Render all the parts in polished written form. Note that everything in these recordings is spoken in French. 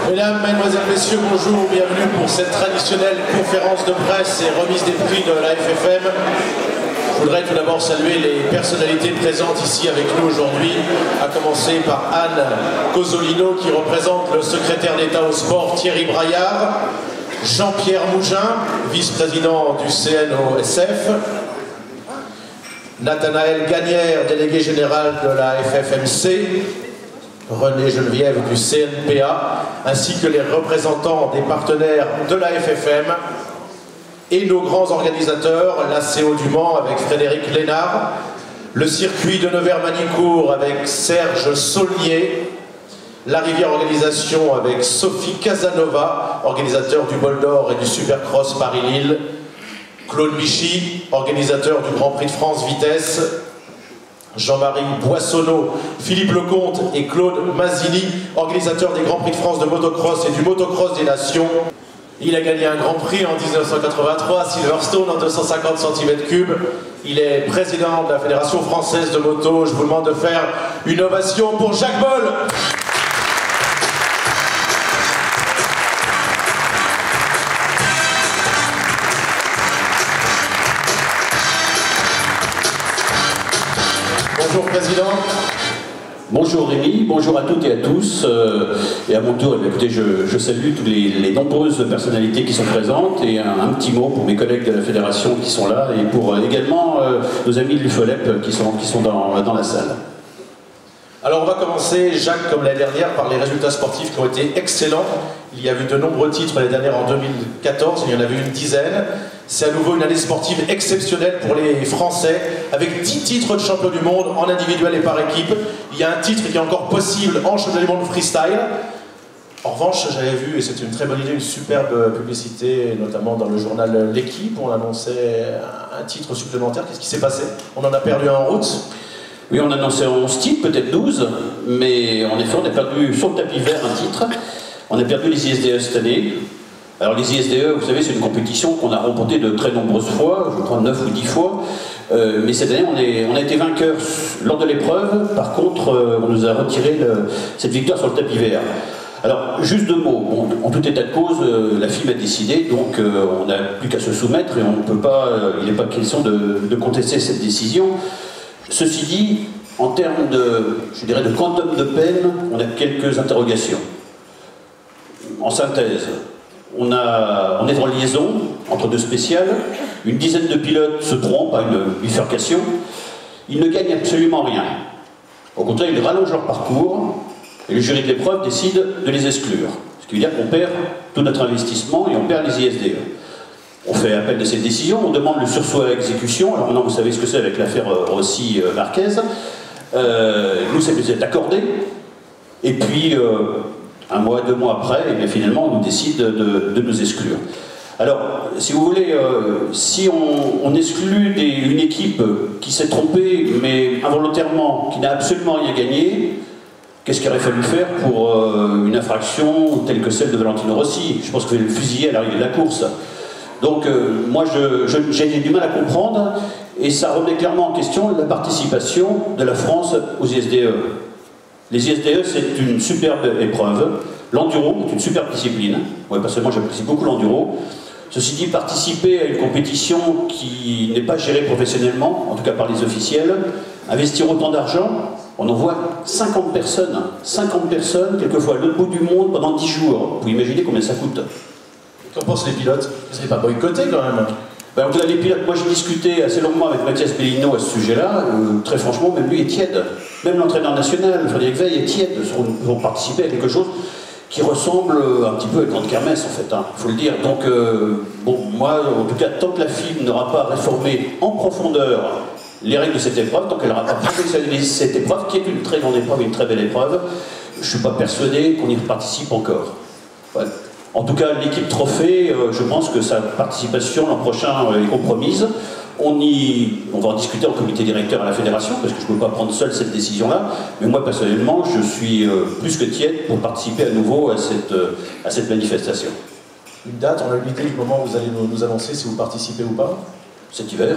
Mesdames, Mesdemoiselles, Messieurs, bonjour, bienvenue pour cette traditionnelle conférence de presse et remise des prix de la FFM. Je voudrais tout d'abord saluer les personnalités présentes ici avec nous aujourd'hui, à commencer par Anne Cosolino qui représente le secrétaire d'État au sport Thierry Braillard, Jean-Pierre Mougin, vice-président du CNOSF, Nathanaël Gagnère, délégué général de la FFMC, René Geneviève du CNPA, ainsi que les représentants des partenaires de la FFM et nos grands organisateurs, la CO du Mans avec Frédéric Lénard, le circuit de Nevers-Manicourt avec Serge Saulnier, la Rivière Organisation avec Sophie Casanova, organisateur du Bol d'Or et du Supercross Paris-Lille, Claude Michy, organisateur du Grand Prix de France Vitesse, Jean-Marie Boissonneau, Philippe Lecomte et Claude Mazzini, organisateurs des Grands Prix de France de motocross et du motocross des Nations. Il a gagné un Grand Prix en 1983 à Silverstone en 250 cm3. Il est président de la Fédération Française de Moto. Je vous demande de faire une ovation pour Jacques Boll. Bonjour Président. Bonjour Rémi, bonjour à toutes et à tous. Et à mon tour, écoutez, je salue toutes les nombreuses personnalités qui sont présentes et un petit mot pour mes collègues de la Fédération qui sont là et pour également nos amis de l'UFOLEP qui sont dans la salle. Alors on va commencer, Jacques, comme l'année dernière, par les résultats sportifs qui ont été excellents. Il y a eu de nombreux titres l'année dernière en 2014, il y en avait une dizaine. C'est à nouveau une année sportive exceptionnelle pour les Français, avec 10 titres de champion du monde en individuel et par équipe. Il y a un titre qui est encore possible en championnat du monde freestyle. En revanche, j'avais vu, et c'était une très bonne idée, une superbe publicité, notamment dans le journal L'Équipe, où on annonçait un titre supplémentaire. Qu'est-ce qui s'est passé? On en a perdu un en route. Oui, on annonçait 11 titres, peut-être 12, mais en effet, on a perdu sur le tapis vert un titre. On a perdu les ISDE cette année. Alors les ISDE, vous savez, c'est une compétition qu'on a remportée de très nombreuses fois, je crois 9 ou 10 fois. Mais cette année, on a été vainqueurs lors de l'épreuve. Par contre, on nous a retiré cette victoire sur le tapis vert. Alors, juste deux mots. Bon, en tout état de cause, la FIM a décidé, donc on n'a plus qu'à se soumettre et on ne peut pas, il n'est pas question de contester cette décision. Ceci dit, en termes je dirais, de quantum de peine, on a quelques interrogations. En synthèse, on est en liaison entre deux spéciales, une dizaine de pilotes se trompent à une bifurcation, ils ne gagnent absolument rien. Au contraire, ils rallongent leur parcours et le jury de l'épreuve décide de les exclure. Ce qui veut dire qu'on perd tout notre investissement et on perd les ISDE. On fait appel de cette décision, on demande le surseoir à exécution. Alors maintenant, vous savez ce que c'est avec l'affaire Rossi-Marquez. Nous, ça nous est accordé. Et puis, un mois, 2 mois après, et bien finalement, on nous décide de nous exclure. Alors, si vous voulez, si on exclut une équipe qui s'est trompée, mais involontairement, qui n'a absolument rien gagné, qu'est-ce qu'il aurait fallu faire pour une infraction telle que celle de Valentino Rossi? Je pense qu'il fallait le fusiller à l'arrivée de la course. Donc moi j'ai du mal à comprendre et ça remet clairement en question la participation de la France aux ISDE. Les ISDE c'est une superbe épreuve, l'enduro est une superbe discipline, ouais, personnellement j'apprécie beaucoup l'enduro. Ceci dit, participer à une compétition qui n'est pas gérée professionnellement, en tout cas par les officiels, investir autant d'argent, on envoie 50 personnes, quelquefois à l'autre bout du monde pendant 10 jours, vous pouvez imaginer combien ça coûte. Qu'en pensent les pilotes? Vous n'avez pas boycotté quand même? Ben, en tout cas, les pilotes, moi j'ai discuté assez longuement avec Mathias Bellino à ce sujet-là, très franchement, même lui est tiède. Même l'entraîneur national, Frédéric Veil, est tiède pour participer à quelque chose qui ressemble un petit peu à une grande kermesse en fait, il faut le dire. Donc, bon, moi, en tout cas, tant que la FIM n'aura pas réformé en profondeur les règles de cette épreuve, tant qu'elle n'aura pas professionnalisé cette épreuve, qui est une très grande épreuve, une très belle épreuve, je ne suis pas persuadé qu'on y participe encore. Voilà. En tout cas, l'équipe trophée, je pense que sa participation l'an prochain est compromise. On va en discuter en comité directeur à la fédération, parce que je ne peux pas prendre seul cette décision-là. Mais moi, personnellement, je suis plus que tiède pour participer à nouveau à cette manifestation. Une date, on a une idée du moment où vous allez nous annoncer si vous participez ou pas? Cet hiver,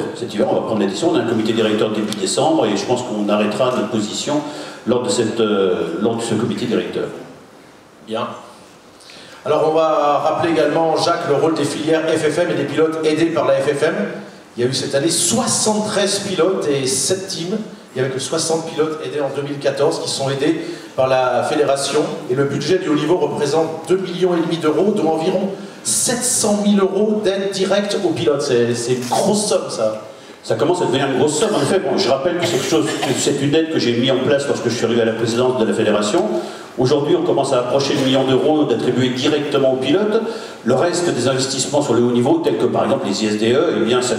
on va prendre la décision. On a un comité directeur début décembre et je pense qu'on arrêtera notre position lors de ce comité directeur. Bien. Alors on va rappeler également, Jacques, le rôle des filières FFM et des pilotes aidés par la FFM. Il y a eu cette année 73 pilotes et 7 teams. Il y avait que 60 pilotes aidés en 2014 qui sont aidés par la fédération. Et le budget du haut niveau représente 2,5 millions d'euros, dont environ 700 000 euros d'aide directe aux pilotes. C'est une grosse somme, ça. Ça commence à devenir une grosse somme. En effet, bon, je rappelle que c'est une aide que j'ai mis en place lorsque je suis arrivé à la présidence de la fédération. Aujourd'hui, on commence à approcher le million d'euros d'attribuer directement aux pilotes. Le reste des investissements sur le haut niveau, tels que par exemple les ISDE, eh bien, ça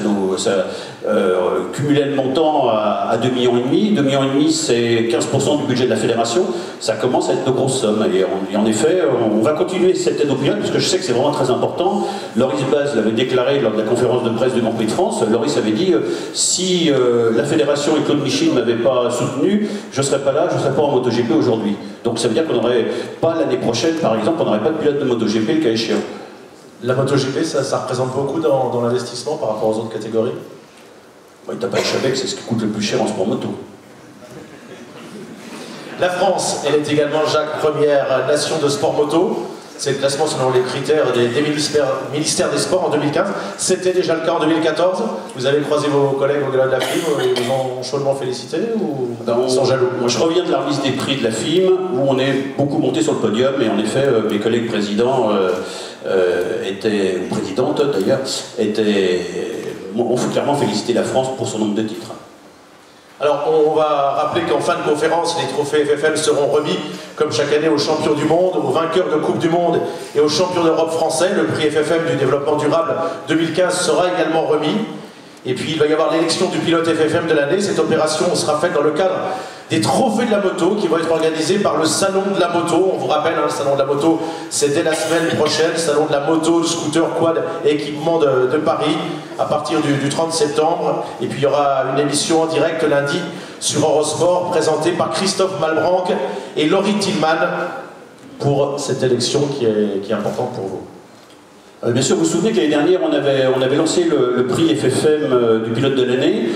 cumulait le montant à 2,5 millions. 2,5 millions, c'est 15% du budget de la fédération. Ça commence à être de grosses sommes. Et en effet, on va continuer cette aide aux pilotes, parce que je sais que c'est vraiment très important. Loris Baz l'avait déclaré lors de la conférence de presse du Grand Prix de France. Loris avait dit si la fédération et Claude Michel ne m'avaient pas soutenu, je ne serais pas là, je ne serais pas en MotoGP aujourd'hui. Donc ça veut dire qu'on n'aurait pas l'année prochaine, par exemple, on n'aurait pas de pilote de MotoGP le cas échéant. La MotoGP, ça représente beaucoup dans l'investissement par rapport aux autres catégories? Il t'a pas échappé que c'est ce qui coûte le plus cher en sport moto. La France, elle est également, Jacques, première nation de sport moto. C'est le classement selon les critères des ministères des Sports en 2015. C'était déjà le cas en 2014. Vous avez croisé vos collègues au Gala de la FIM, ils vous ont chaudement félicité ou ils sont jaloux? Moi, je reviens de la remise des prix de la FIM, où on est beaucoup monté sur le podium, et en effet, mes collègues présidents ou présidentes d'ailleurs, ont clairement félicité la France pour son nombre de titres. Alors, on va rappeler qu'en fin de conférence, les trophées FFM seront remis, comme chaque année, aux champions du monde, aux vainqueurs de Coupe du Monde et aux champions d'Europe français. Le prix FFM du développement durable 2015 sera également remis. Et puis, il va y avoir l'élection du pilote FFM de l'année. Cette opération sera faite dans le cadre des trophées de la moto qui vont être organisés par le Salon de la moto. On vous rappelle, le Salon de la moto, c'est dès la semaine prochaine. Salon de la moto, le scooter, quad et équipement de Paris à partir du 30 septembre. Et puis il y aura une émission en direct lundi sur Eurosport présentée par Christophe Malbranck et Laurie Tillman pour cette élection qui est importante pour vous. Bien sûr, vous vous souvenez que l'année dernière, on avait lancé le prix FFM du pilote de l'année.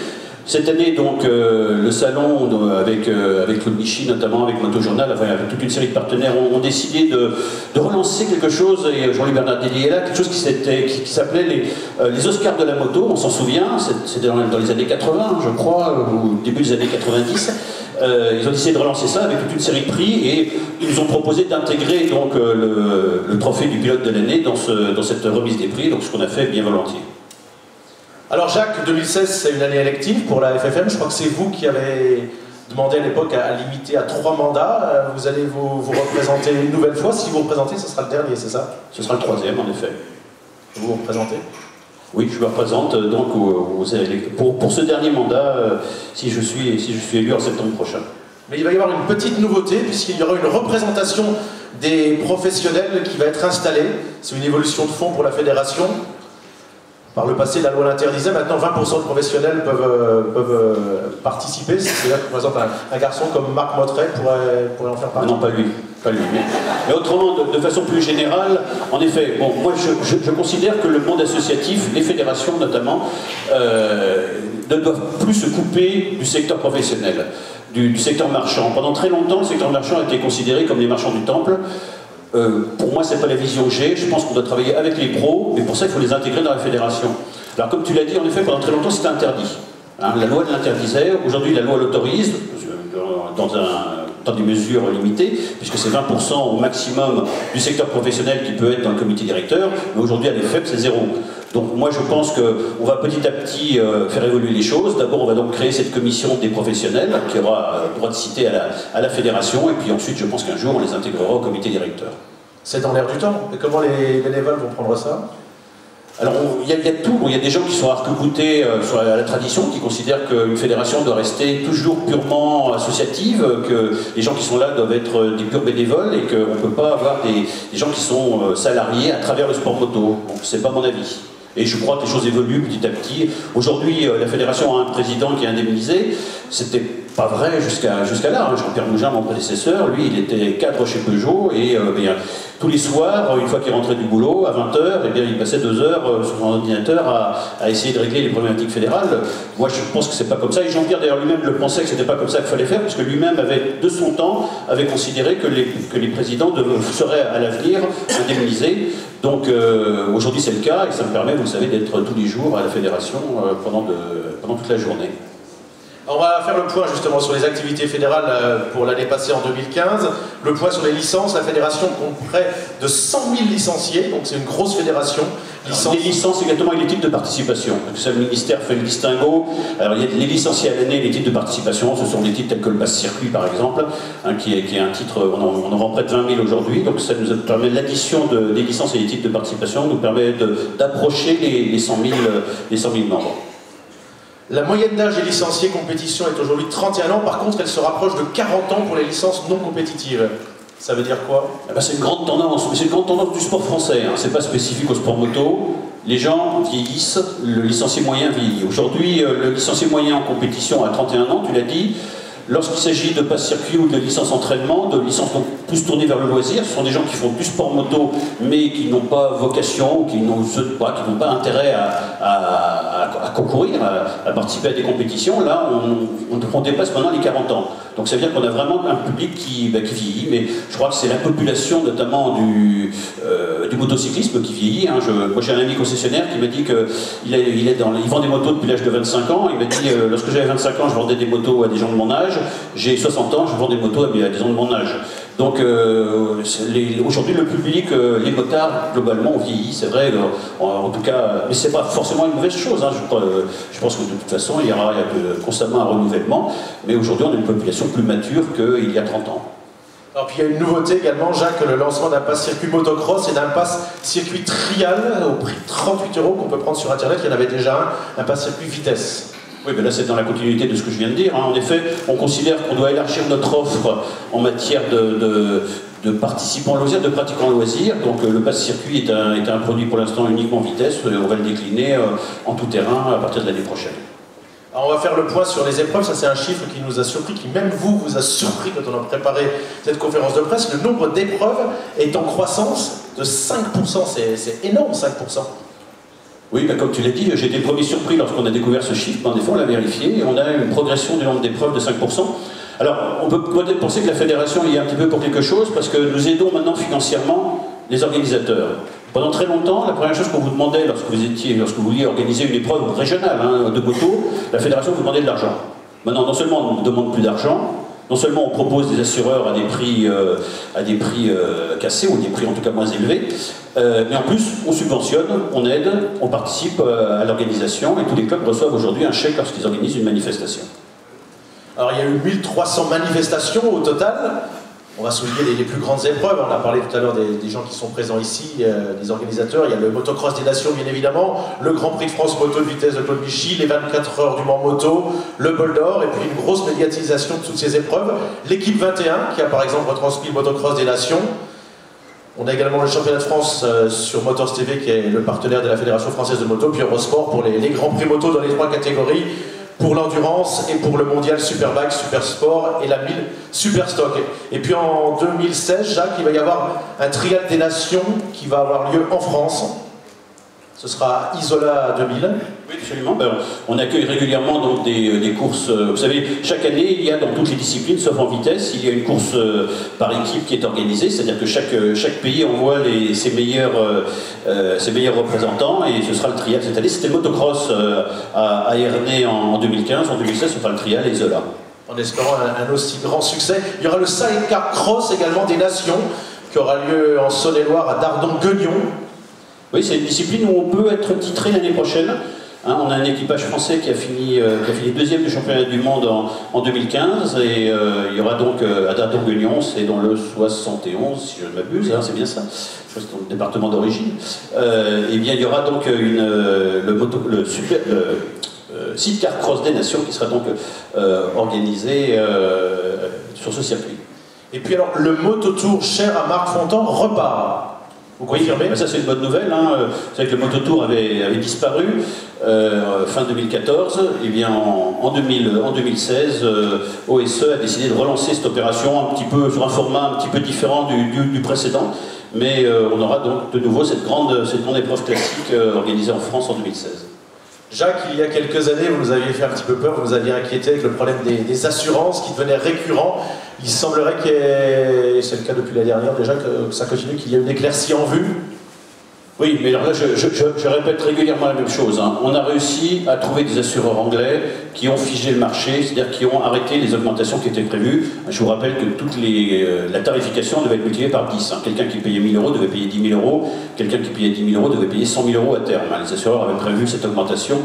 Cette année, donc, le salon, avec Claude Michel, notamment avec Motojournal, enfin, avec toute une série de partenaires, ont décidé de relancer quelque chose, et Jean-Louis Bernardelli est là, quelque chose qui s'appelait les Oscars de la moto, on s'en souvient, c'était dans les années 80, je crois, ou début des années 90. Ils ont décidé de relancer ça avec toute une série de prix, et ils nous ont proposé d'intégrer donc le trophée du pilote de l'année dans cette remise des prix, donc ce qu'on a fait bien volontiers. Alors Jacques, 2016, c'est une année élective pour la FFM. Je crois que c'est vous qui avez demandé à l'époque à limiter à 3 mandats. Vous allez vous représenter une nouvelle fois. Si vous représentez, ce sera le dernier, c'est ça? Ce sera le 3e, en effet. Vous vous représentez? Oui, je me représente donc pour ce dernier mandat, si je suis élu en septembre prochain. Mais il va y avoir une petite nouveauté, puisqu'il y aura une représentation des professionnels qui va être installée. C'est une évolution de fond pour la fédération. Par le passé, la loi l'interdisait. Maintenant, 20% de professionnels peuvent participer. C'est-à-dire que, par exemple, un garçon comme Marc Mottret pourrait en faire partie. Non, pas lui. Mais autrement, de façon plus générale, en effet, bon, moi je considère que le monde associatif, les fédérations notamment, ne doivent plus se couper du secteur professionnel, du secteur marchand. Pendant très longtemps, le secteur marchand a été considéré comme les marchands du temple. Pour moi, c'est pas la vision que j'ai. Je pense qu'on doit travailler avec les pros, mais pour ça, il faut les intégrer dans la fédération. Alors, comme tu l'as dit, en effet, pendant très longtemps, c'était interdit. Hein, la loi l'interdisait. Aujourd'hui, la loi l'autorise dans des mesures limitées, puisque c'est 20% au maximum du secteur professionnel qui peut être dans le comité directeur. Mais aujourd'hui, elle est faible, c'est 0. Donc, moi, je pense qu'on va petit à petit faire évoluer les choses. D'abord, on va donc créer cette commission des professionnels qui aura droit de citer à la fédération. Et puis ensuite, je pense qu'un jour, on les intégrera au comité directeur. C'est dans l'air du temps. Et comment les bénévoles vont prendre ça? Alors, il y a tout. Il y a des gens qui sont arc-boutés sur la tradition, qui considèrent qu'une fédération doit rester toujours purement associative, que les gens qui sont là doivent être des purs bénévoles et qu'on ne peut pas avoir des gens qui sont salariés à travers le sport moto. Donc, c'est pas mon avis. Et je crois que les choses évoluent petit à petit. Aujourd'hui, la fédération a un président qui est indemnisé. C'était pas vrai jusqu'à là. Hein. Jean-Pierre Mougin, mon prédécesseur, lui, il était cadre chez Peugeot et tous les soirs, une fois qu'il rentrait du boulot, à 20h, eh bien, il passait 2 heures sur son ordinateur à essayer de régler les problématiques fédérales. Moi, je pense que c'est pas comme ça. Et Jean-Pierre, d'ailleurs, lui-même le pensait que c'était pas comme ça qu'il fallait faire, puisque lui-même avait, de son temps, avait considéré que les présidents seraient à l'avenir indemnisés. Donc aujourd'hui, c'est le cas, et ça me permet, vous le savez, d'être tous les jours à la fédération pendant toute la journée. On va faire le point justement sur les activités fédérales pour l'année passée en 2015. Le point sur les licences, la fédération compte près de 100 000 licenciés, donc c'est une grosse fédération. Les licences exactement et les titres de participation. Donc ça, le ministère fait le distinguo. Alors il y a les licenciés à l'année, les titres de participation, ce sont des titres tels que le passe-circuit par exemple, hein, qui est un titre, on en vend près de 20 000 aujourd'hui, donc ça nous permet l'addition des licences et des titres de participation, nous permet d'approcher les 100 000 membres. La moyenne d'âge des licenciés compétition est aujourd'hui 31 ans, par contre elle se rapproche de 40 ans pour les licences non compétitives. Ça veut dire quoi? C'est une grande tendance, mais c'est une grande tendance du sport français, hein. C'est pas spécifique au sport moto. Les gens vieillissent, le licencié moyen vieillit. Aujourd'hui, le licencié moyen en compétition à 31 ans, tu l'as dit, lorsqu'il s'agit de passe-circuit ou de licence entraînement, de licences plus tournées vers le loisir, ce sont des gens qui font du sport moto, mais qui n'ont pas vocation, qui n'ont pas intérêt à concourir, à participer à des compétitions. Là, on dépasse maintenant les 40 ans. Donc ça veut dire qu'on a vraiment un public qui vieillit, mais je crois que c'est la population notamment du motocyclisme qui vieillit. Hein. Moi j'ai un ami concessionnaire qui m'a dit qu'il vend des motos depuis l'âge de 25 ans. Il m'a dit lorsque j'avais 25 ans, je vendais des motos à des gens de mon âge. J'ai 60 ans, je vends des motos à des gens de mon âge. Donc aujourd'hui le public, les motards globalement ont vieilli, c'est vrai, en tout cas, mais c'est pas forcément une mauvaise chose. Hein. Je pense que de toute façon il y a constamment un renouvellement, mais aujourd'hui on a une population plus mature qu'il y a 30 ans. Alors puis il y a une nouveauté également, Jacques, le lancement d'un pass circuit motocross et d'un pass circuit trial au prix de 38 € qu'on peut prendre sur internet. Il y en avait déjà un pass circuit vitesse. Oui, mais là c'est dans la continuité de ce que je viens de dire. Hein. En effet, on considère qu'on doit élargir notre offre en matière de participants loisirs, de pratiquants loisirs. Donc le pass circuit est un produit pour l'instant uniquement vitesse. On va le décliner en tout terrain à partir de l'année prochaine. Alors on va faire le point sur les épreuves. Ça c'est un chiffre qui nous a surpris, qui même vous a surpris quand on a préparé cette conférence de presse. Le nombre d'épreuves est en croissance de 5%. C'est énorme, 5%. Oui, comme tu l'as dit, j'ai été le premier surpris lorsqu'on a découvert ce chiffre. En effet, on l'a vérifié et on a une progression du nombre d'épreuves de 5%. Alors, on peut peut-être penser que la fédération y est un petit peu pour quelque chose, parce que nous aidons maintenant financièrement les organisateurs. Pendant très longtemps, la première chose qu'on vous demandait lorsque vous vouliez organiser une épreuve régionale de moto, la fédération vous demandait de l'argent. Maintenant, non seulement on ne demande plus d'argent, non seulement on propose des assureurs à des prix cassés, ou des prix en tout cas moins élevés, mais en plus on subventionne, on aide, on participe à l'organisation, et tous les clubs reçoivent aujourd'hui un chèque lorsqu'ils organisent une manifestation. Alors il y a eu 1300 manifestations au total. On va souligner les plus grandes épreuves. On a parlé tout à l'heure des gens qui sont présents ici, des organisateurs. Il y a le motocross des nations, bien évidemment, le Grand Prix de France moto de vitesse de Claude Bichy, les 24 heures du Mans moto, le Bol d'Or, et puis une grosse médiatisation de toutes ces épreuves. L'équipe 21, qui a par exemple retransmis le motocross des nations. On a également le championnat de France sur Motors TV, qui est le partenaire de la Fédération française de moto, puis Eurosport pour les Grands Prix moto dans les 3 catégories. Pour l'endurance et pour le mondial Superbike, Supersport et la 1000 Superstock. Et puis en 2016, Jacques, il va y avoir un trial des nations qui va avoir lieu en France. Ce sera Isola 2000. Oui, absolument. On accueille régulièrement donc, des courses. Vous savez, chaque année, il y a dans toutes les disciplines, sauf en vitesse, il y a une course par équipe qui est organisée. C'est-à-dire que chaque pays envoie ses meilleurs représentants, et ce sera le trial cette année. C'était le motocross à Ernée en 2015. En 2016, ce sera le trial Isola. En espérant un aussi grand succès. Il y aura le sidecar cross également des nations, qui aura lieu en Saône-et-Loire à Dardon-Guignon. Oui, c'est une discipline où on peut être titré l'année prochaine. Hein, on a un équipage français qui a fini deuxième du championnat du monde en 2015, et il y aura donc à Dardon-Guignon, c'est dans le 71, si je ne m'abuse, hein, c'est bien ça, je crois que c'est dans le département d'origine. Et bien il y aura donc le sidecar cross des nations qui sera donc organisé sur ce circuit. Et puis alors, le mototour cher à Marc Fontan repart. Vous confirmez? Ça c'est une bonne nouvelle, hein. Vous savez que le Mototour avait disparu fin 2014, et bien en 2016, OSE a décidé de relancer cette opération un petit peu sur un format un petit peu différent du précédent, mais on aura donc de nouveau cette grande épreuve classique organisée en France en 2016. Jacques, il y a quelques années, vous nous aviez fait un petit peu peur, vous nous aviez inquiété avec le problème des assurances qui devenaient récurrents. Il semblerait que, c'est le cas depuis la dernière déjà, que ça continue, qu'il y a une éclaircie en vue. Oui, mais alors là, je répète régulièrement la même chose, hein. On a réussi à trouver des assureurs anglais qui ont figé le marché, c'est-à-dire qui ont arrêté les augmentations qui étaient prévues. Je vous rappelle que la tarification devait être multipliée par 10. Hein. Quelqu'un qui payait 1000 € devait payer 10 000 €, quelqu'un qui payait 10 000 € devait payer 100 000 € à terme. Hein. Les assureurs avaient prévu cette augmentation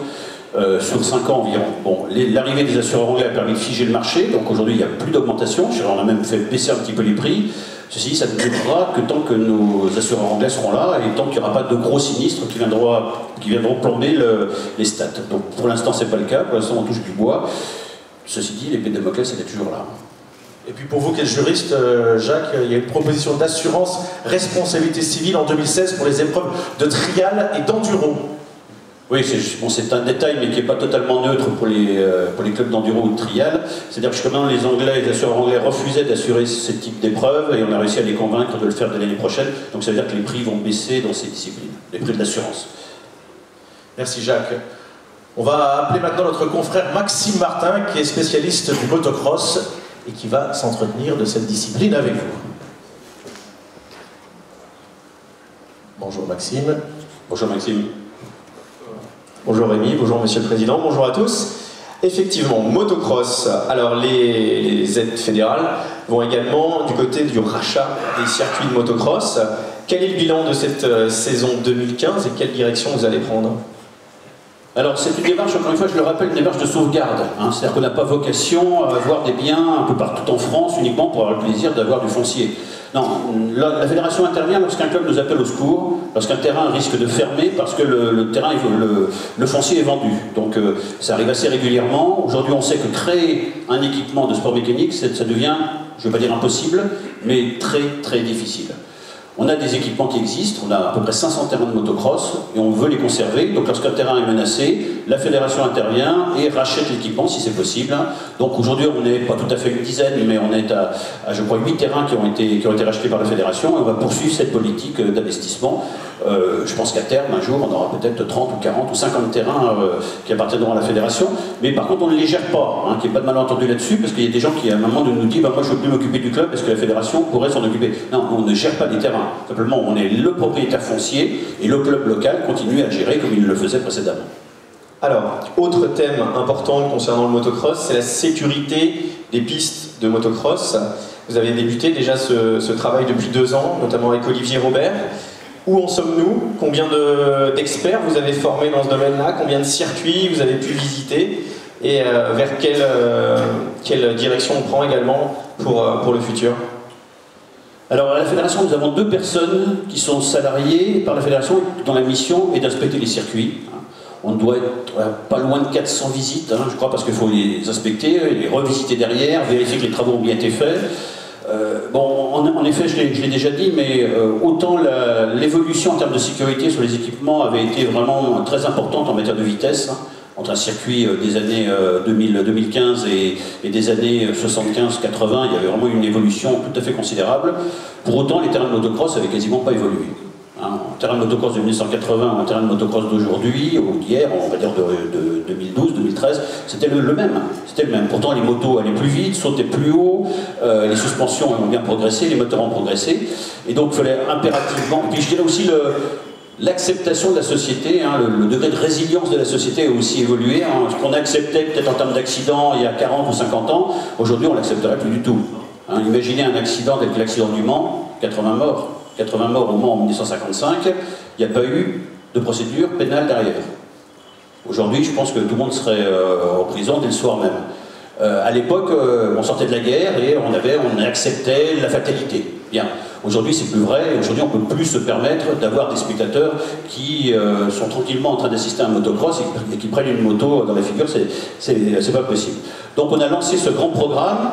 sur 5 ans environ. Bon, l'arrivée des assureurs anglais a permis de figer le marché, donc aujourd'hui il n'y a plus d'augmentation, on a même fait baisser un petit peu les prix. Ceci, ça ne durera que tant que nos assureurs anglais seront là et tant qu'il n'y aura pas de gros sinistres qui viendront plomber les stats. Donc pour l'instant, c'est pas le cas, pour l'instant on touche du bois. Ceci dit, l'épée de Damoclès, elle est toujours là. Et puis pour vous qui êtes juriste, Jacques, il y a une proposition d'assurance responsabilité civile en 2016 pour les épreuves de trial et d'enduro. Oui, c'est un détail, mais qui n'est pas totalement neutre pour les clubs d'enduro ou de trial. C'est-à-dire que jusqu'à maintenant, les assureurs anglais refusaient d'assurer ce type d'épreuve, et on a réussi à les convaincre de le faire dès l'année prochaine. Donc ça veut dire que les prix vont baisser dans ces disciplines, les prix de l'assurance. Merci Jacques. On va appeler maintenant notre confrère Maxime Martin, qui est spécialiste du motocross, et qui va s'entretenir de cette discipline avec vous. Bonjour Maxime. Bonjour Maxime. Bonjour Rémi, bonjour Monsieur le Président, bonjour à tous. Effectivement, motocross. Alors les aides fédérales vont également du côté du rachat des circuits de motocross. Quel est le bilan de cette saison 2015 et quelle direction vous allez prendre? Alors c'est une démarche, encore une fois je le rappelle, une démarche de sauvegarde. Hein. C'est-à-dire qu'on n'a pas vocation à avoir des biens un peu partout en France uniquement pour avoir le plaisir d'avoir du foncier. Non, la fédération intervient lorsqu'un club nous appelle au secours, lorsqu'un terrain risque de fermer parce que le foncier est vendu. Donc ça arrive assez régulièrement. Aujourd'hui on sait que créer un équipement de sport mécanique, ça devient, je ne vais pas dire impossible, mais très très difficile. On a des équipements qui existent, on a à peu près 500 terrains de motocross et on veut les conserver. Donc lorsqu'un terrain est menacé, la fédération intervient et rachète l'équipement si c'est possible. Donc aujourd'hui on n'est pas tout à fait une dizaine, mais on est à je crois 8 terrains qui ont été rachetés par la fédération et on va poursuivre cette politique d'investissement. Je pense qu'à terme, un jour, on aura peut-être 30 ou 40 ou 50 terrains qui appartiendront à la fédération. Mais par contre, on ne les gère pas, hein, qu'il n'y ait pas de malentendu là-dessus, parce qu'il y a des gens qui, à un moment, nous disent bah, « moi, je ne veux plus m'occuper du club parce que la fédération pourrait s'en occuper ». Non, on ne gère pas les terrains. Simplement, on est le propriétaire foncier et le club local continue à gérer comme il le faisait précédemment. Alors, autre thème important concernant le motocross, c'est la sécurité des pistes de motocross. Vous avez débuté déjà ce travail depuis 2 ans, notamment avec Olivier Robert. Où en sommes-nous? Combien d'experts vous avez formés dans ce domaine-là? Combien de circuits vous avez pu visiter? Et vers quelle direction on prend également pour le futur? Alors à la fédération, nous avons 2 personnes qui sont salariées par la fédération dont la mission est d'inspecter les circuits. On doit être pas loin de 400 visites, hein, je crois, parce qu'il faut les inspecter, les revisiter derrière, vérifier que les travaux ont bien été faits. Bon, en effet, je l'ai déjà dit, mais autant l'évolution en termes de sécurité sur les équipements avait été vraiment très importante en matière de vitesse, hein, entre un circuit des années 2015 et des années 75-80, il y avait vraiment une évolution tout à fait considérable. Pour autant, les terrains de motocross n'avaient quasiment pas évolué. Un terrain de motocross de 1980, un terrain de motocross d'aujourd'hui, ou d'hier, on va dire de 2012, 2013, c'était le même. C'était le même. Pourtant, les motos allaient plus vite, sautaient plus haut, les suspensions ont bien progressé, les moteurs ont progressé. Et donc, il fallait impérativement... Puis je dirais aussi l'acceptation de la société, hein, le degré de résilience de la société a aussi évolué. Hein. Ce qu'on acceptait peut-être en termes d'accident il y a 40 ou 50 ans, aujourd'hui, on ne l'accepterait plus du tout. Hein, imaginez un accident tel que l'accident du Mans, 80 morts. 80 morts au Mans en 1955, il n'y a pas eu de procédure pénale derrière. Aujourd'hui, je pense que tout le monde serait en prison dès le soir même. À l'époque, on sortait de la guerre et on acceptait la fatalité. Bien. Aujourd'hui, c'est plus vrai. Aujourd'hui, on ne peut plus se permettre d'avoir des spectateurs qui sont tranquillement en train d'assister à un motocross et qui prennent une moto dans la figure. C'est pas possible. Donc, on a lancé ce grand programme.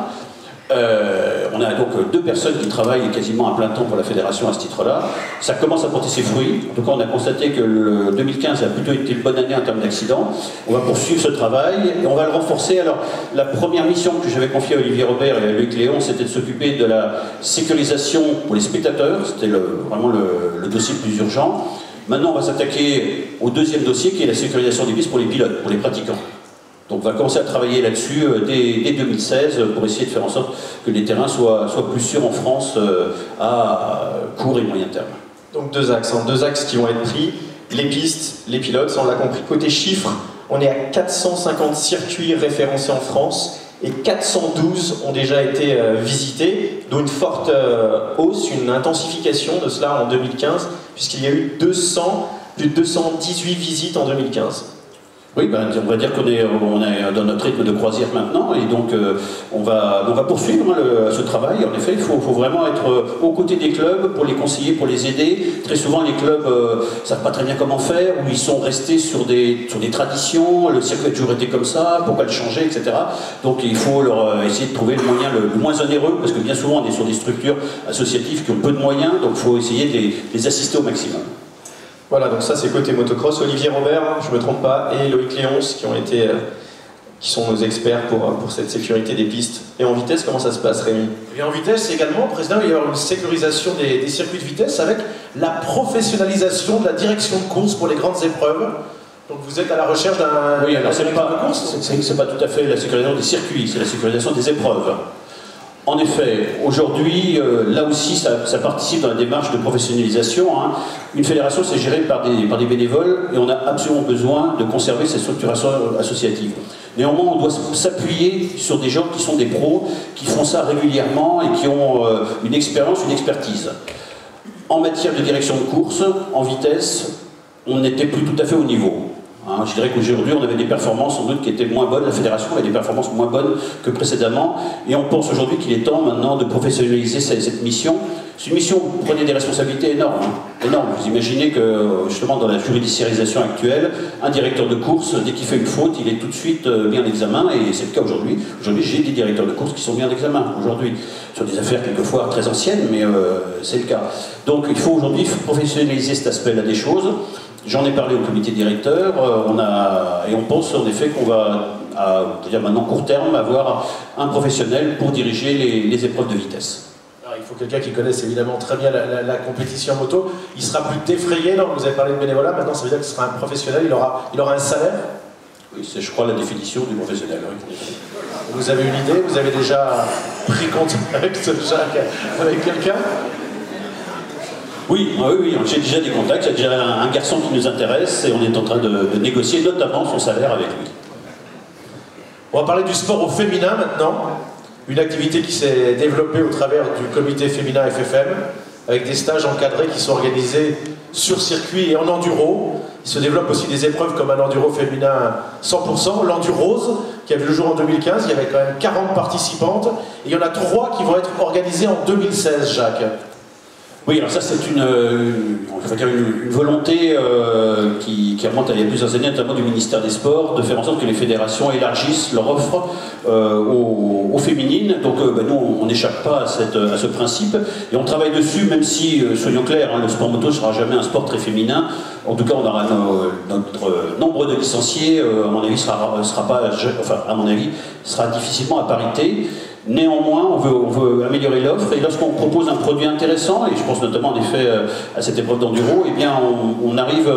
On on a donc 2 personnes qui travaillent quasiment à plein temps pour la fédération à ce titre-là. Ça commence à porter ses fruits. En tout cas, on a constaté que le 2015 a plutôt été une bonne année en termes d'accidents. On va poursuivre ce travail et on va le renforcer. Alors, la première mission que j'avais confiée à Olivier Robert et à Loïc Léon, c'était de s'occuper de la sécurisation pour les spectateurs. C'était vraiment le dossier le plus urgent. Maintenant, on va s'attaquer au deuxième dossier qui est la sécurisation des pistes pour les pilotes, pour les pratiquants. Donc on va commencer à travailler là-dessus dès 2016 pour essayer de faire en sorte que les terrains soient plus sûrs en France à court et moyen terme. Donc 2 axes, hein, 2 axes qui vont être pris, les pistes, les pilotes, ça on l'a compris. Côté chiffres, on est à 450 circuits référencés en France et 412 ont déjà été visités, dont une forte hausse, une intensification de cela en 2015, puisqu'il y a eu plus de 218 visites en 2015. Oui, on va dire qu'on est dans notre rythme de croisière maintenant, et donc on va poursuivre ce travail. En effet, il faut vraiment être aux côtés des clubs pour les conseiller, pour les aider. Très souvent, les clubs ne savent pas très bien comment faire, ou ils sont restés sur des traditions, le circuit a toujours été comme ça, pourquoi le changer, etc. Donc il faut leur essayer de trouver le moyen le moins onéreux, parce que bien souvent, on est sur des structures associatives qui ont peu de moyens, donc il faut essayer de les assister au maximum. Voilà, donc ça c'est côté motocross. Olivier Robert, je ne me trompe pas, et Loïc Léonce qui sont nos experts pour cette sécurité des pistes. Et en vitesse, comment ça se passe, Rémi? Et en vitesse également, Président, il va y avoir une sécurisation des circuits de vitesse avec la professionnalisation de la direction de course pour les grandes épreuves. Donc vous êtes à la recherche d'un... Oui, alors c'est pas tout à fait la sécurisation des circuits, c'est la sécurisation des épreuves. En effet, aujourd'hui, là aussi, ça participe dans la démarche de professionnalisation. Hein. Une fédération, c'est géré par des bénévoles et on a absolument besoin de conserver cette structuration associative. Néanmoins, on doit s'appuyer sur des gens qui sont des pros, qui font ça régulièrement et qui ont une expérience, une expertise. En matière de direction de course, en vitesse, on n'était plus tout à fait au niveau. Hein, je dirais qu'aujourd'hui, on avait des performances sans doute qui étaient moins bonnes, la fédération avait des performances moins bonnes que précédemment, et on pense aujourd'hui qu'il est temps maintenant de professionnaliser cette mission. C'est une mission où vous prenez des responsabilités énormes, hein, énormes. Vous imaginez que, justement, dans la judiciarisation actuelle, un directeur de course, dès qu'il fait une faute, il est tout de suite mis en examen, et c'est le cas aujourd'hui. Aujourd'hui, j'ai des directeurs de course qui sont mis en examen, aujourd'hui, sur des affaires quelquefois très anciennes, mais c'est le cas. Donc il faut aujourd'hui professionnaliser cet aspect-là des choses. J'en ai parlé au comité directeur, et on pense en effet qu'on va, dire maintenant court terme, avoir un professionnel pour diriger les épreuves de vitesse. Alors, il faut quelqu'un qui connaisse évidemment très bien la compétition moto. Il sera plus défrayé, non? Vous avez parlé de bénévolat, maintenant ça veut dire que ce sera un professionnel, il aura un salaire? Oui, c'est je crois la définition du professionnel. Oui. Vous avez une idée? Vous avez déjà pris contact avec quelqu'un? Oui, j'ai déjà des contacts, il y a déjà un garçon qui nous intéresse et on est en train de négocier notamment son salaire avec lui. On va parler du sport au féminin maintenant, une activité qui s'est développée au travers du comité féminin FFM, avec des stages encadrés qui sont organisés sur circuit et en enduro. Il se développe aussi des épreuves comme un enduro féminin 100%, l'Endurose, qui a vu le jour en 2015, il y avait quand même 40 participantes, et il y en a 3 qui vont être organisées en 2016, Jacques. Oui, alors ça c'est une volonté qui remonte à il y a plusieurs années, notamment du ministère des Sports, de faire en sorte que les fédérations élargissent leur offre aux féminines. Donc nous, on n'échappe pas à ce principe, et on travaille dessus, même si, soyons clairs, hein, le sport moto ne sera jamais un sport très féminin. En tout cas, on aura notre nombre de licenciés, à mon avis, sera difficilement à parité. Néanmoins, on veut améliorer l'offre, et lorsqu'on propose un produit intéressant, et je pense notamment en effet à cette épreuve d'enduro, eh bien on arrive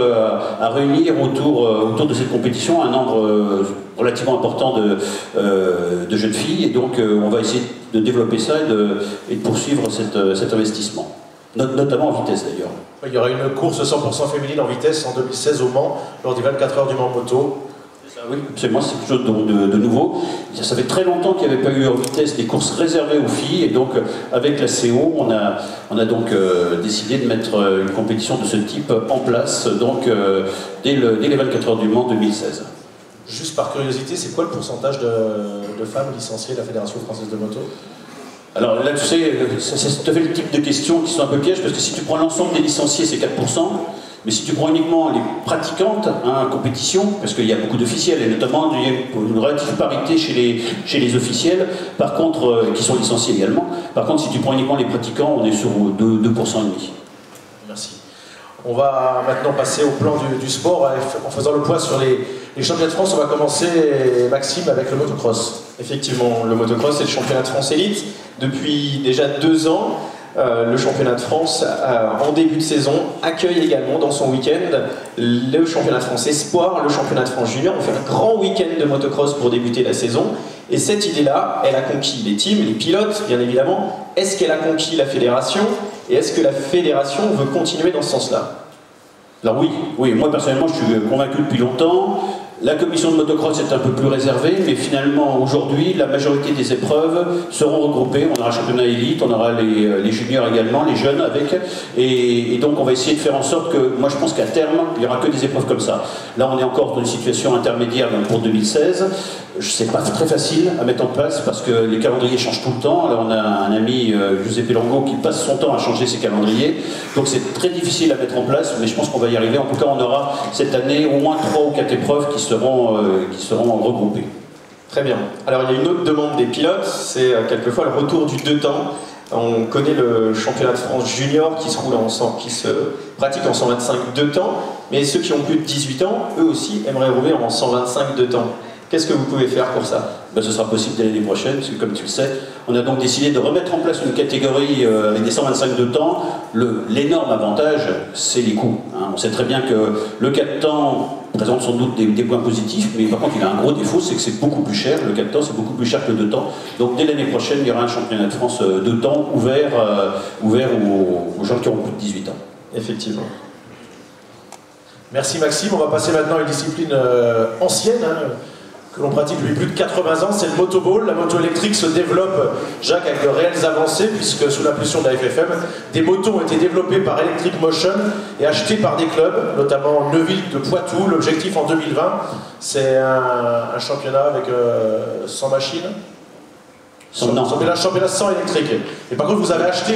à réunir autour de cette compétition un nombre relativement important de jeunes filles, et donc on va essayer de développer ça et de poursuivre cet investissement, notamment en vitesse d'ailleurs. Il y aura une course 100% féminine en vitesse en 2016 au Mans, lors des 24 heures du Mans Moto. Oui, absolument, c'est quelque chose de nouveau. Ça fait très longtemps qu'il n'y avait pas eu en vitesse des courses réservées aux filles, et donc avec la CO, on a donc décidé de mettre une compétition de ce type en place donc, dès les 24 heures du Mans 2016. Juste par curiosité, c'est quoi le pourcentage de femmes licenciées de la Fédération Française de Moto? Alors là, tu sais, c'est tout à fait le type de questions qui sont un peu pièges, parce que si tu prends l'ensemble des licenciés, c'est 4%. Mais si tu prends uniquement les pratiquantes en compétition, parce qu'il y a beaucoup d'officiels, et notamment il y a une relative parité chez les officiels, par contre, qui sont licenciés également. Par contre, si tu prends uniquement les pratiquants, on est sur 2,5%. Merci. On va maintenant passer au plan du sport, en faisant le point sur les championnats de France. On va commencer, Maxime, avec le motocross. Effectivement, le motocross est le championnat de France élite. Depuis déjà 2 ans, le championnat de France, en début de saison, accueille également dans son week-end le championnat de France Espoir, le championnat de France Junior. On fait un grand week-end de motocross pour débuter la saison. Et cette idée-là, elle a conquis les teams, les pilotes, bien évidemment. Est-ce qu'elle a conquis la fédération? Et est-ce que la fédération veut continuer dans ce sens-là? Alors oui, moi personnellement je suis convaincu depuis longtemps. La commission de motocross est un peu plus réservée, mais finalement aujourd'hui la majorité des épreuves seront regroupées. On aura un championnat élite, on aura les juniors également, les jeunes avec, et donc on va essayer de faire en sorte que, moi je pense qu'à terme il n'y aura que des épreuves comme ça. Là on est encore dans une situation intermédiaire pour 2016. C'est pas très facile à mettre en place parce que les calendriers changent tout le temps. Là on a un ami, Giuseppe Longo, qui passe son temps à changer ses calendriers, donc c'est très difficile à mettre en place, mais je pense qu'on va y arriver. En tout cas on aura cette année au moins 3 ou 4 épreuves qui seront regroupées. Très bien. Alors il y a une autre demande des pilotes, c'est quelquefois le retour du 2 temps. On connaît le championnat de France junior qui se pratique en 125 2 temps, mais ceux qui ont plus de 18 ans, eux aussi aimeraient rouler en 125 2 temps. Qu'est-ce que vous pouvez faire pour ça? Ce sera possible dès l'année prochaine, parce que comme tu le sais, on a donc décidé de remettre en place une catégorie avec des 125 de temps. L'énorme avantage, c'est les coûts. On sait très bien que le 4 temps présente sans doute des points positifs, mais par contre il a un gros défaut, c'est que c'est beaucoup plus cher. Le 4 temps, c'est beaucoup plus cher que le 2 temps. Donc dès l'année prochaine, il y aura un championnat de France 2 temps ouvert aux gens qui ont plus de 18 ans. Effectivement. Merci Maxime. On va passer maintenant à une discipline ancienne, que l'on pratique depuis plus de 80 ans, c'est le motoball. La moto électrique se développe, Jacques, avec de réelles avancées, puisque sous l'impulsion de la FFM, des motos ont été développées par Electric Motion et achetées par des clubs, notamment Neuville de Poitou. L'objectif en 2020, c'est un championnat avec 100 machines. Championnat sans électrique. Et par contre, vous avez acheté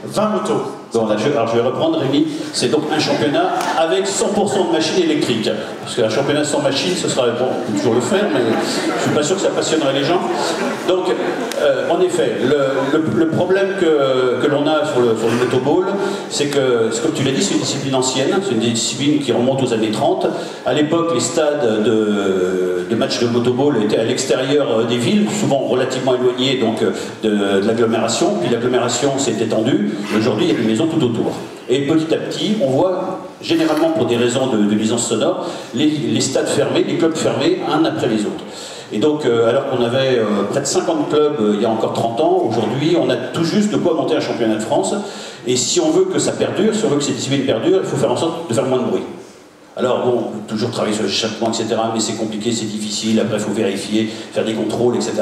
20 motos. Bon, alors je vais reprendre, Rémi. C'est donc un championnat avec 100% de machines électriques. Parce qu'un championnat sans machine, ce sera, bon, on peut toujours le faire, mais je suis pas sûr que ça passionnerait les gens. Donc, en effet, le problème que l'on a sur le motoball, c'est que, comme tu l'as dit, c'est une discipline ancienne, c'est une discipline qui remonte aux années 30. À l'époque, les stades de matchs de motoball étaient à l'extérieur des villes, souvent relativement éloignés donc, de l'agglomération. Puis l'agglomération s'est étendue. Aujourd'hui, il y a des maisons tout autour. Et petit à petit, on voit, généralement pour des raisons de nuisance sonore, les stades fermés, les clubs fermés, un après les autres. Et donc, alors qu'on avait près de 50 clubs il y a encore 30 ans, aujourd'hui, on a tout juste de quoi monter un championnat de France. Et si on veut que ça perdure, si on veut que cette discipline perdure, il faut faire en sorte de faire moins de bruit. Alors bon, on peut toujours travailler sur l'échappement, etc., mais c'est compliqué, c'est difficile, après il faut vérifier, faire des contrôles, etc.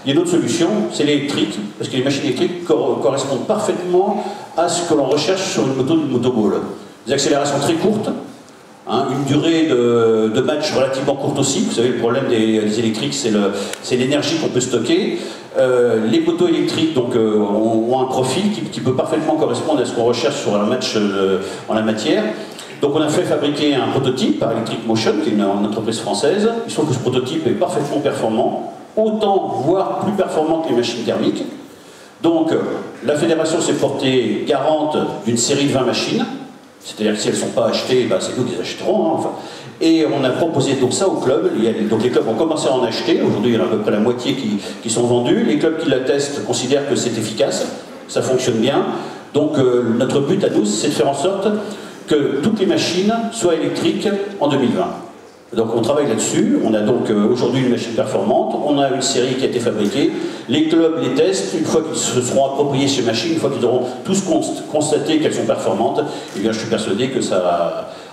Il y a une autre solution, c'est l'électrique, parce que les machines électriques correspondent parfaitement à ce que l'on recherche sur une moto de motoball. Des accélérations très courtes, une durée de match relativement courte aussi. Vous savez, le problème des électriques, c'est l'énergie qu'on peut stocker. Les motos électriques donc, ont un profil qui peut parfaitement correspondre à ce qu'on recherche sur un match en la matière. Donc on a fait fabriquer un prototype par Electric Motion, qui est une entreprise française. Il se trouve que ce prototype est parfaitement performant, autant, voire plus performant que les machines thermiques. Donc la fédération s'est portée garante d'une série de 20 machines, c'est-à-dire que si elles ne sont pas achetées, c'est nous qui les achèterons. Enfin. Et on a proposé donc ça aux clubs. Donc les clubs ont commencé à en acheter. Aujourd'hui, il y en a à peu près la moitié qui sont vendus. Les clubs qui la testent considèrent que c'est efficace, ça fonctionne bien. Donc notre but à nous, c'est de faire en sorte que toutes les machines soient électriques en 2020. Donc on travaille là-dessus, on a donc aujourd'hui une machine performante, on a une série qui a été fabriquée, les clubs les testent, une fois qu'ils se seront appropriés ces machines, une fois qu'ils auront tous constaté qu'elles sont performantes, eh bien je suis persuadé que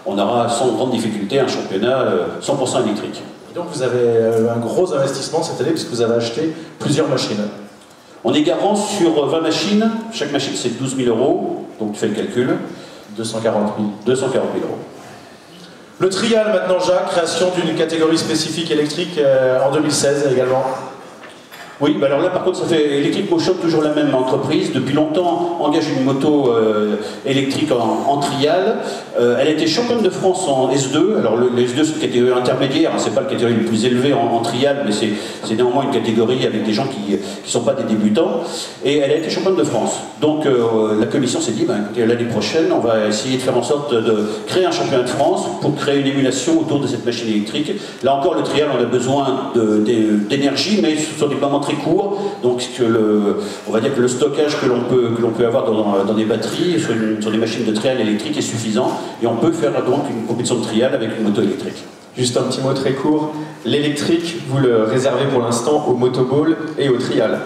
on aura sans grande difficulté un championnat 100% électrique. Et donc vous avez un gros investissement cette année puisque vous avez acheté plusieurs machines. On est garant sur 20 machines, chaque machine c'est 12 000 €, donc tu fais le calcul. 240 000. 240 000 €. Le trial maintenant, Jacques, création d'une catégorie spécifique électrique en 2016 également. Oui, bah alors là par contre ça fait Electric Motion, toujours la même entreprise, depuis longtemps engage une moto électrique en trial. Elle a été championne de France en S2, alors le S2 c'est une catégorie intermédiaire, hein, c'est pas la catégorie la plus élevée en trial, mais c'est néanmoins une catégorie avec des gens qui sont pas des débutants, et elle a été championne de France. Donc la commission s'est dit, bah, écoutez, l'année prochaine on va essayer de faire en sorte de créer un championnat de France pour créer une émulation autour de cette machine électrique. Là encore le trial on a besoin d'énergie, mais sur des moments très court, donc on va dire que le stockage que l'on peut avoir dans des batteries sur des machines de trial électrique est suffisant, et on peut faire donc une compétition de trial avec une moto électrique. Juste un petit mot très court, l'électrique, vous le réservez pour l'instant au motoball et au trial.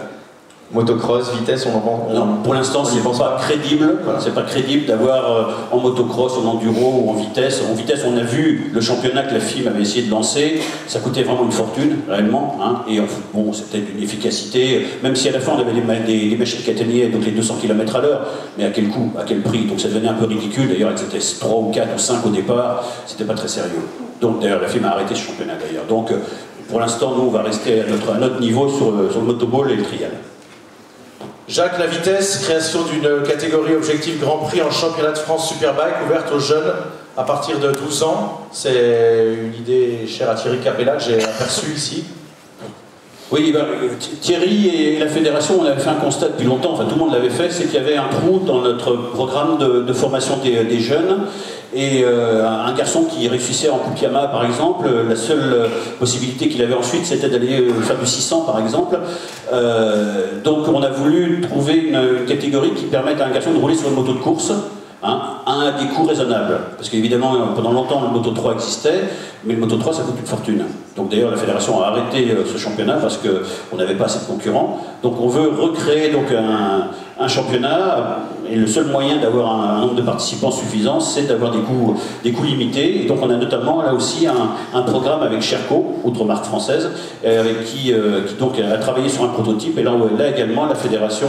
Motocross, vitesse, non, pour l'instant, c'est pas crédible. Voilà. C'est pas crédible d'avoir en motocross, en enduro ou en vitesse. En vitesse, on a vu le championnat que la FIM avait essayé de lancer. Ça coûtait vraiment une fortune, réellement. Hein, et bon, c'était une efficacité. Même si à la fin, on avait des machines qui atteignaient donc les 200 km à l'heure. Mais à quel coût, à quel prix? Donc ça devenait un peu ridicule. D'ailleurs, elles étaient 3 ou 4 ou 5 au départ. C'était pas très sérieux. Donc d'ailleurs, la FIM a arrêté ce championnat d'ailleurs. Donc pour l'instant, nous, on va rester à notre niveau sur le motoball et le trial. Jacques, la vitesse, création d'une catégorie objectif Grand Prix en championnat de France Superbike ouverte aux jeunes à partir de 12 ans. C'est une idée chère à Thierry Capella que j'ai aperçue ici. Oui, ben, Thierry et la fédération, on avait fait un constat depuis longtemps, enfin tout le monde l'avait fait, c'est qu'il y avait un trou dans notre programme de formation des jeunes. Et un garçon qui réussissait en Coupe Yamaha par exemple, la seule possibilité qu'il avait ensuite c'était d'aller faire du 600 par exemple. Donc on a voulu trouver une catégorie qui permette à un garçon de rouler sur une moto de course, hein, à des coûts raisonnables. Parce qu'évidemment pendant longtemps le Moto 3 existait, mais le Moto 3 ça coûte une fortune. Donc d'ailleurs la fédération a arrêté ce championnat parce qu'on n'avait pas assez de concurrents. Donc on veut recréer donc un championnat, et le seul moyen d'avoir un nombre de participants suffisant, c'est d'avoir des coûts limités. Et donc on a notamment là aussi un programme avec Sherco, autre marque française, avec qui donc a travaillé sur un prototype. Et là également la fédération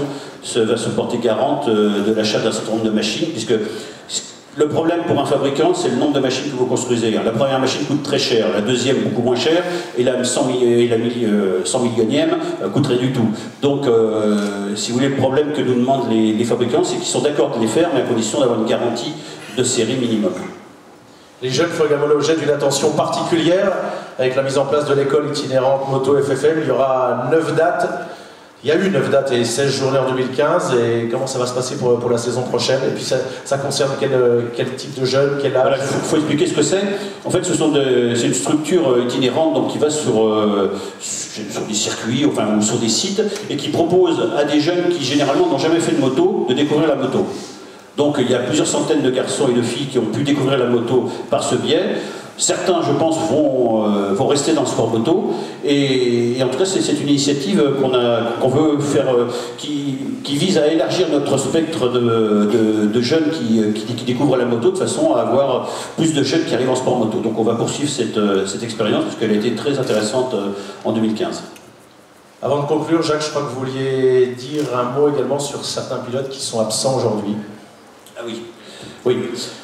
va se porter garante de l'achat d'un certain nombre de machines, puisque le problème pour un fabricant, c'est le nombre de machines que vous construisez. La première machine coûte très cher, la deuxième beaucoup moins cher, et la 100 millionième coûterait du tout. Donc, si vous voulez, le problème que nous demandent les fabricants, c'est qu'ils sont d'accord de les faire, mais à condition d'avoir une garantie de série minimum. Les jeunes font également l'objet d'une attention particulière avec la mise en place de l'école itinérante Moto FFM. Il y aura 9 dates. Il y a eu 9 dates et 16 journées en 2015, et comment ça va se passer pour la saison prochaine? Et puis ça concerne quel type de jeunes, quel âge? Voilà, il faut expliquer ce que c'est. En fait, c'est une structure itinérante donc, qui va sur des circuits, enfin, ou sur des sites, et qui propose à des jeunes qui généralement n'ont jamais fait de moto de découvrir la moto. Donc il y a plusieurs centaines de garçons et de filles qui ont pu découvrir la moto par ce biais. Certains, je pense, vont rester dans le sport moto, et en tout cas, c'est une initiative qu'on veut faire, qui vise à élargir notre spectre de jeunes qui découvrent la moto, de façon à avoir plus de jeunes qui arrivent en sport moto. Donc on va poursuivre cette expérience, parce qu'elle a été très intéressante en 2015. Avant de conclure, Jacques, je crois que vous vouliez dire un mot également sur certains pilotes qui sont absents aujourd'hui. Ah oui. Oui.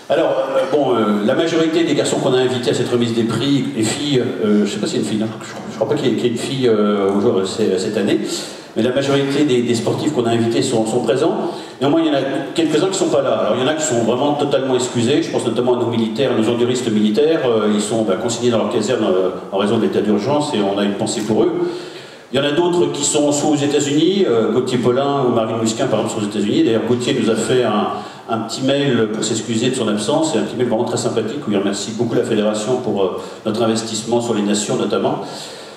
Alors, la majorité des garçons qu'on a invités à cette remise des prix, les filles, je ne sais pas s'il y a une fille, je ne crois pas qu'il y ait une fille cette année, mais la majorité des sportifs qu'on a invités sont présents. Néanmoins, il y en a quelques-uns qui ne sont pas là. Alors, il y en a qui sont vraiment totalement excusés. Je pense notamment à nos militaires, à nos enduristes militaires. Ils sont consignés dans leur caserne en raison de l'état d'urgence, et on a une pensée pour eux. Il y en a d'autres qui sont soit aux États-Unis, Gauthier Paulin ou Marine Musquin, par exemple, sont aux États-Unis. D'ailleurs, Gauthier nous a fait un petit mail pour s'excuser de son absence, et un petit mail vraiment très sympathique où il remercie beaucoup la fédération pour notre investissement sur les nations notamment.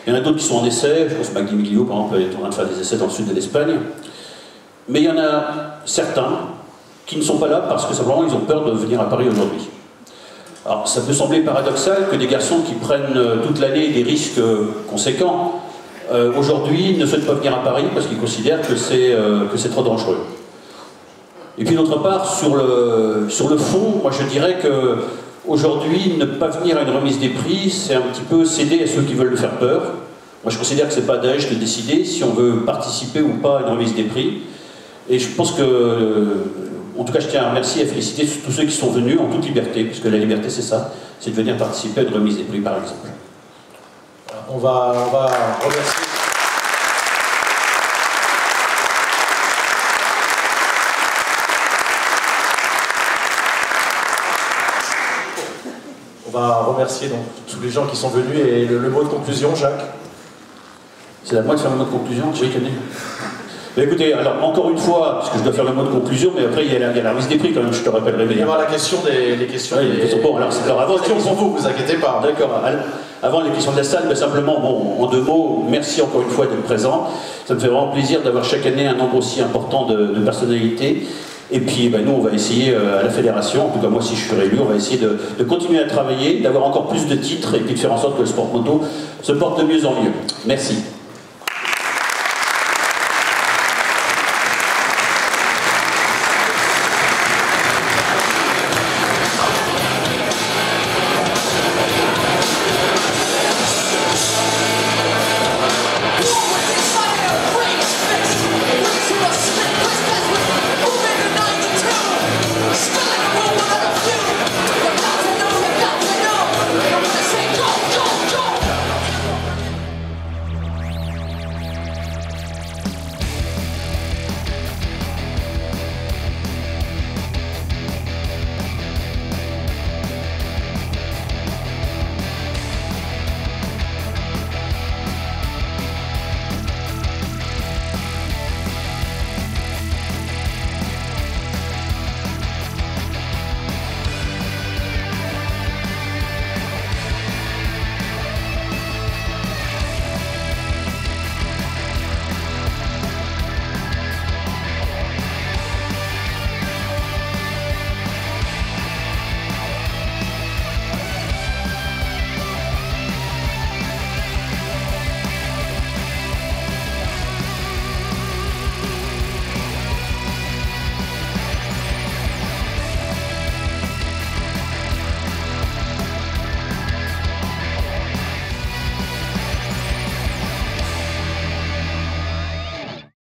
Il y en a d'autres qui sont en essai, je pense que Magdi Miglio par exemple est en train de faire des essais dans le sud de l'Espagne. Mais il y en a certains qui ne sont pas là parce que simplement ils ont peur de venir à Paris aujourd'hui. Alors ça peut sembler paradoxal que des garçons qui prennent toute l'année des risques conséquents, aujourd'hui ne souhaitent pas venir à Paris parce qu'ils considèrent que c'est trop dangereux. Et puis d'autre part, sur le fond, moi je dirais que aujourd'hui, ne pas venir à une remise des prix, c'est un petit peu céder à ceux qui veulent le faire peur. Moi je considère que c'est pas à Daesh de décider si on veut participer ou pas à une remise des prix. Et je pense que, en tout cas je tiens à remercier et à féliciter tous ceux qui sont venus en toute liberté, puisque la liberté c'est ça, c'est de venir participer à une remise des prix par exemple. On va remercier. On va remercier donc tous les gens qui sont venus et le mot de conclusion, Jacques. C'est à moi de faire le mot de conclusion chaque année. Mais écoutez, alors encore une fois, parce que je dois faire le mot de conclusion, mais après il y a la remise des prix quand même, je te rappellerai. Il va y avoir la question les questions. Oui, bon, alors c'est avant. Question pour vous inquiétez pas. D'accord. Avant les questions de la salle, ben simplement, bon, en 2 mots, merci encore une fois d'être présent. Ça me fait vraiment plaisir d'avoir chaque année un nombre aussi important de personnalités. Et puis ben, nous, on va essayer à la fédération, en tout cas moi si je suis réélu, on va essayer de continuer à travailler, d'avoir encore plus de titres et puis de faire en sorte que le sport moto se porte de mieux en mieux. Merci.